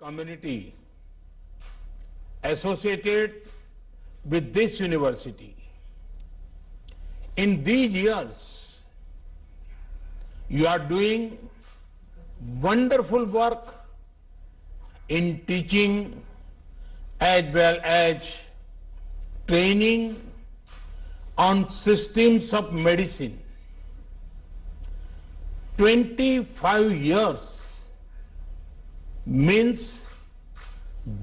community associated with this university. In these years, you are doing wonderful work in teaching as well as training on systems of medicine. 25 years means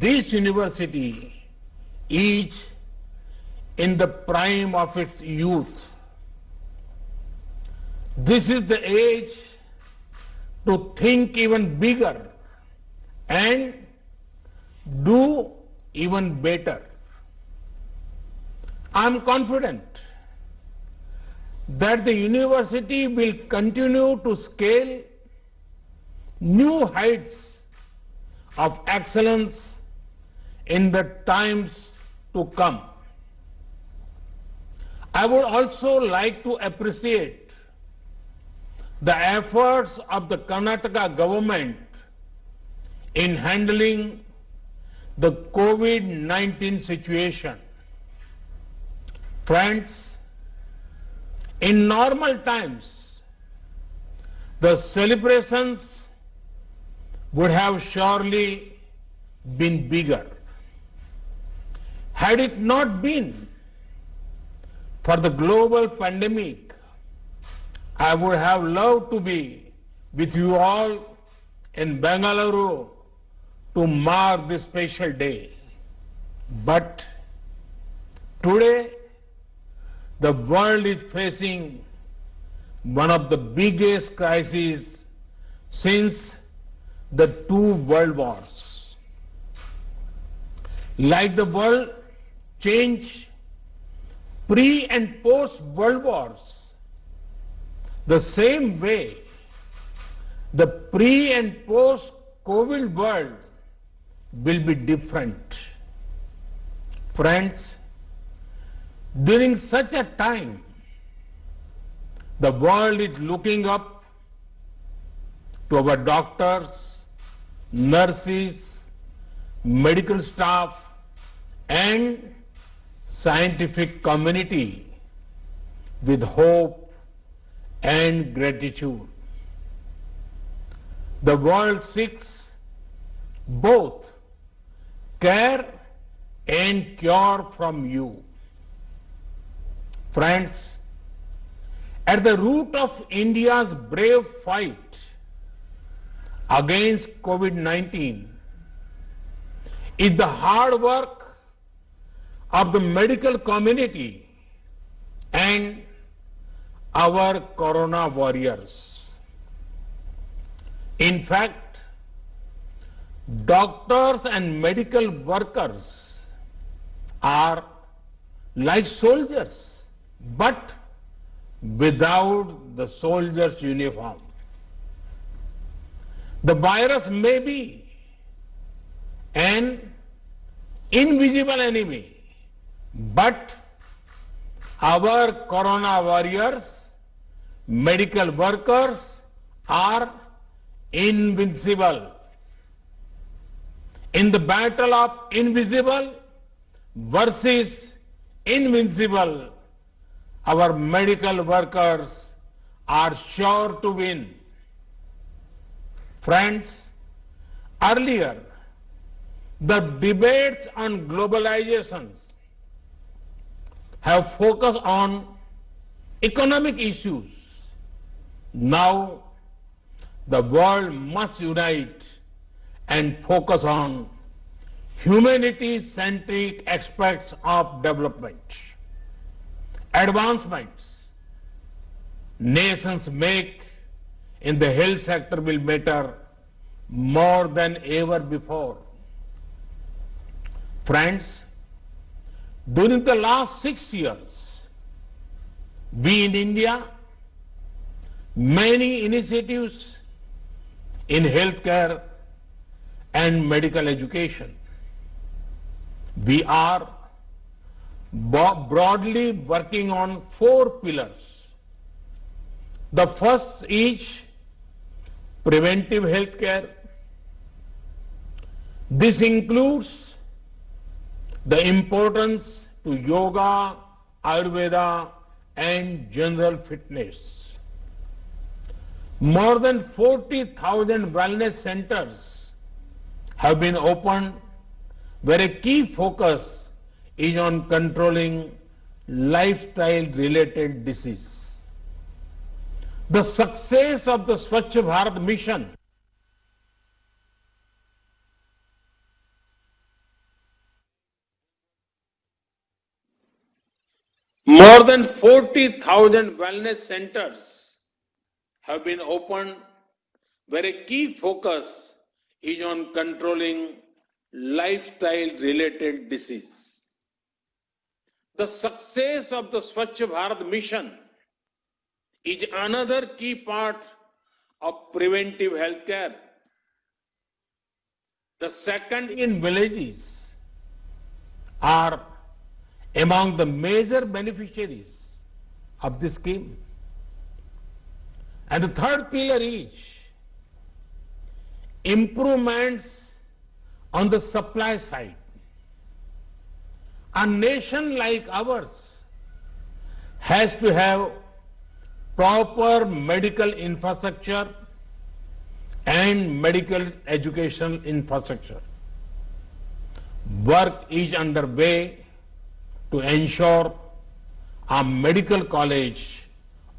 this university is in the prime of its youth. This is the age to think even bigger and do even better. I am confident that the university will continue to scale new heights of excellence in the times to come. I would also like to appreciate the efforts of the Karnataka government in handling the COVID-19 situation. Friends, in normal times, the celebrations would have surely been bigger. Had it not been for the global pandemic, I would have loved to be with you all in Bengaluru to mark this special day. But today, the world is facing one of the biggest crises since the two world wars. Like the world changed pre and post world wars, the same way the pre and post COVID world will be different. Friends, during such a time, the world is looking up to our doctors, nurses, medical staff, and scientific community with hope and gratitude. The world seeks both care and cure from you. Friends, at the root of India's brave fight against COVID-19 is the hard work of the medical community and our corona warriors. In fact, doctors and medical workers are like soldiers, but without the soldier's uniform. The virus may be an invisible enemy, but our corona warriors, medical workers are invincible. In the battle of invisible versus invincible, our medical workers are sure to win. Friends, earlier, the debates on globalizations have focused on economic issues. Now, the world must unite and focus on humanity-centric aspects of development. Advancements nations make in the health sector will matter more than ever before. Friends, during the last 6 years, we in India, many initiatives in healthcare and medical education. We are broadly working on 4 pillars. The first is preventive healthcare. This includes the importance to yoga, Ayurveda, and general fitness. More than 40,000 wellness centers have been opened where a key focus is on controlling lifestyle-related disease. The success of the Swachh Bharat mission more than 40,000 wellness centers have been opened where a key focus is on controlling lifestyle-related disease. The success of the Swachh Bharat mission is another key part of preventive healthcare. The second in villages are among the major beneficiaries of this scheme. And the third pillar is improvements on the supply side. A nation like ours has to have proper medical infrastructure and medical educational infrastructure. Work is underway to ensure a medical college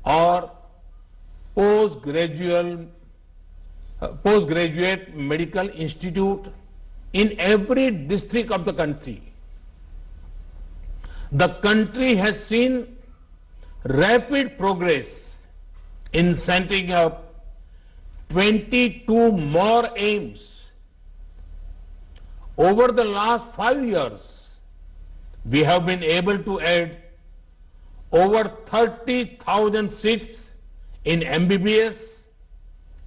or postgraduate medical institute in every district of the country. The country has seen rapid progress in setting up 22 more AIIMS. Over the last 5 years, we have been able to add over 30,000 seats in MBBS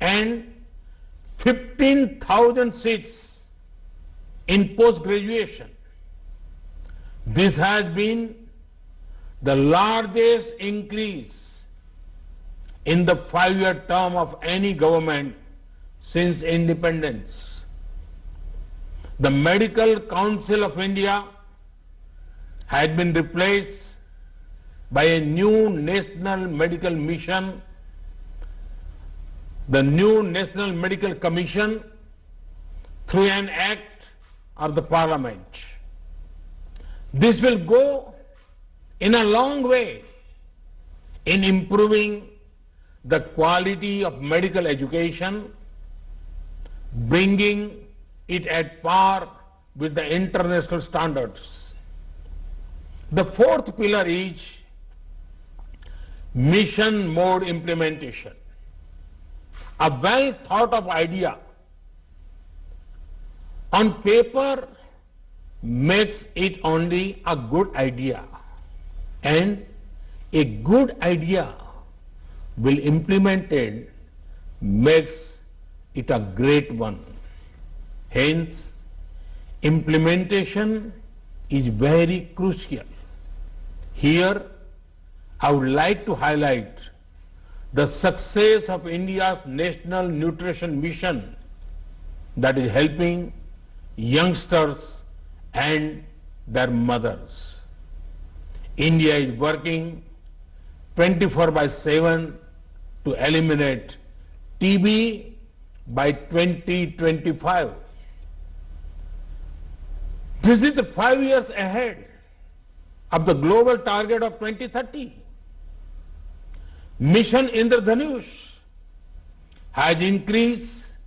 and 15,000 seats in post-graduation. This has been the largest increase in the 5-year term of any government since independence. The Medical Council of India had been replaced by a new National Medical Mission, the new National Medical Commission, through an act of the Parliament. This will go in a long way in improving the quality of medical education, bringing it at par with the international standards. The fourth pillar is mission mode implementation. A well thought of idea on paper makes it only a good idea, and a good idea will implemented makes it a great one. Hence, implementation is very crucial. Here, I would like to highlight the success of India's National Nutrition Mission that is helping youngsters and their mothers. India is working 24/7 to eliminate TB by 2025. This is 5 years ahead of the global target of 2030. Mission Indradhanush has increased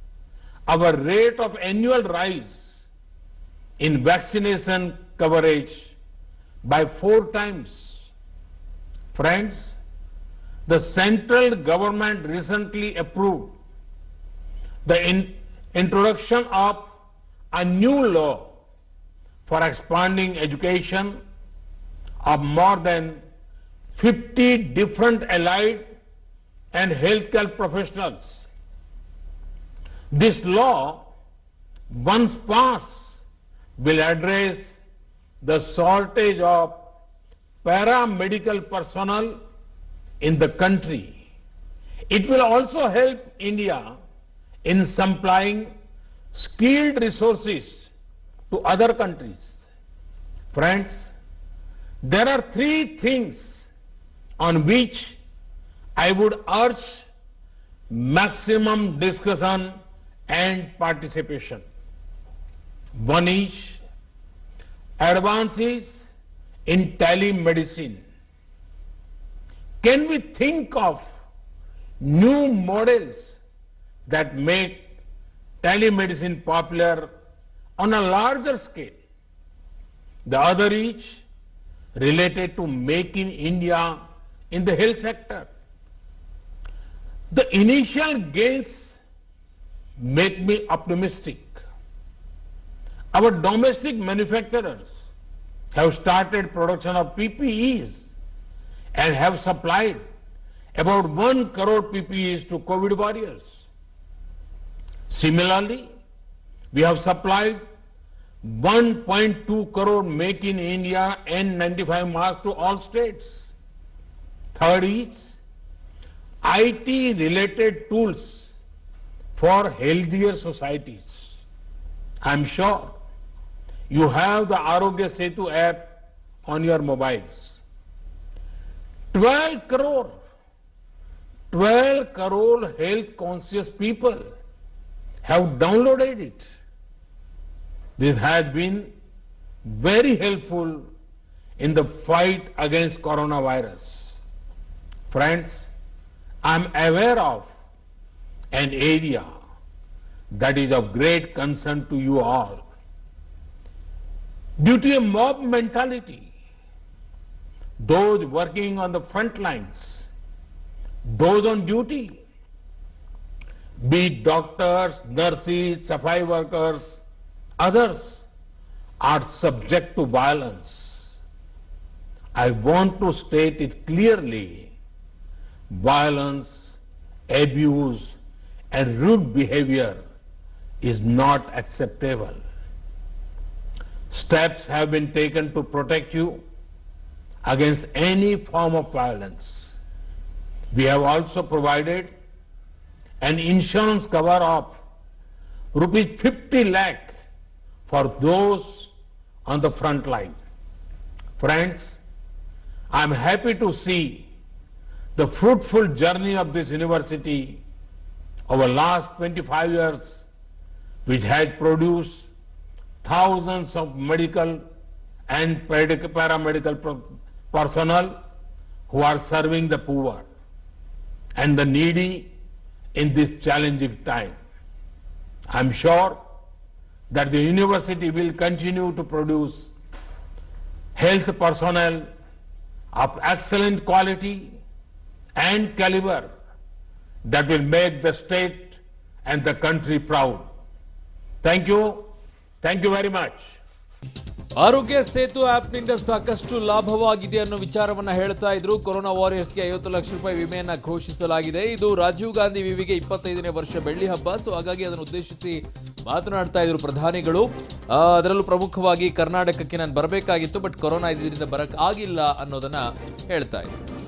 our rate of annual rise in vaccination coverage by 4 times. Friends, the central government recently approved the introduction of a new law for expanding education of more than 50 different allied and healthcare professionals. This law, once passed, will address the shortage of paramedical personnel in the country. It will also help India in supplying skilled resources to other countries. Friends, there are three things on which I would urge maximum discussion and participation. One is advances in telemedicine. Can we think of new models that make telemedicine popular on a larger scale? The other is related to Make in India in the health sector. The initial gains make me optimistic. Our domestic manufacturers have started production of PPEs and have supplied about 1 crore PPEs to COVID warriors. Similarly, we have supplied 1.2 crore Make in India N95 masks to all states. Third is IT related tools for healthier societies. I'm sure you have the Arogya Setu app on your mobiles. 12 crore health conscious people have downloaded it. This has been very helpful in the fight against coronavirus. Friends, I'm aware of an area that is of great concern to you all. Due to a mob mentality, those working on the front lines, those on duty, be it doctors, nurses, safai workers, others, are subject to violence. I want to state it clearly: violence, abuse, and rude behavior is not acceptable. Steps have been taken to protect you against any form of violence. We have also provided an insurance cover of rupees 50 lakh for those on the front line. Friends, I am happy to see the fruitful journey of this university over the last 25 years, which has produced thousands of medical and paramedical personnel who are serving the poor and the needy in this challenging time. I'm sure that the university will continue to produce health personnel of excellent quality and caliber that will make the state and the country proud. Thank you. Thank you very much. ಆರೋಗ್ಯ ಸೇತು ಆಪ್ನಿಂದ ಸಾಕಷ್ಟು ಲಾಭವಾಗಿದೆ ಅನ್ನೋ ವಿಚಾರವನ್ನ ಹೇಳ್ತಾ ಇದ್ರು. Corona ವಾರಿಯರ್ಸ್ಗೆ 50 lakh ರೂಪಾಯಿ ವಿಮೆಯನ್ನ ಘೋಷಿಸಲಾಗಿದೆ. ಇದು ರಾಜೀವ್ ಗಾಂಧಿ ವಿವಿಗೆ 25ನೇ ವರ್ಷ ಬೆಳ್ಳಿ ಹಬ್ಬ. ಸೊ ಹಾಗಾಗಿ ಅದನ್ನು ಉದ್ದೇಶಿಸಿ ಮಾತನಾಡ್ತಾ ಇದ್ರು ಪ್ರಧಾನಿಗಳು. ಅದರಲ್ಲೂ ಪ್ರಮುಖವಾಗಿ ಕರ್ನಾಟಕಕ್ಕೆ ನಾನು ಬರಬೇಕಾಗಿತ್ತು, ಬಟ್ ಕೊರೋನಾ ಇದರಿಂದ ಬರಕ್ ಆಗಿಲ್ಲ ಅನ್ನೋದನ್ನ ಹೇಳ್ತಾ ಇದ್ರು.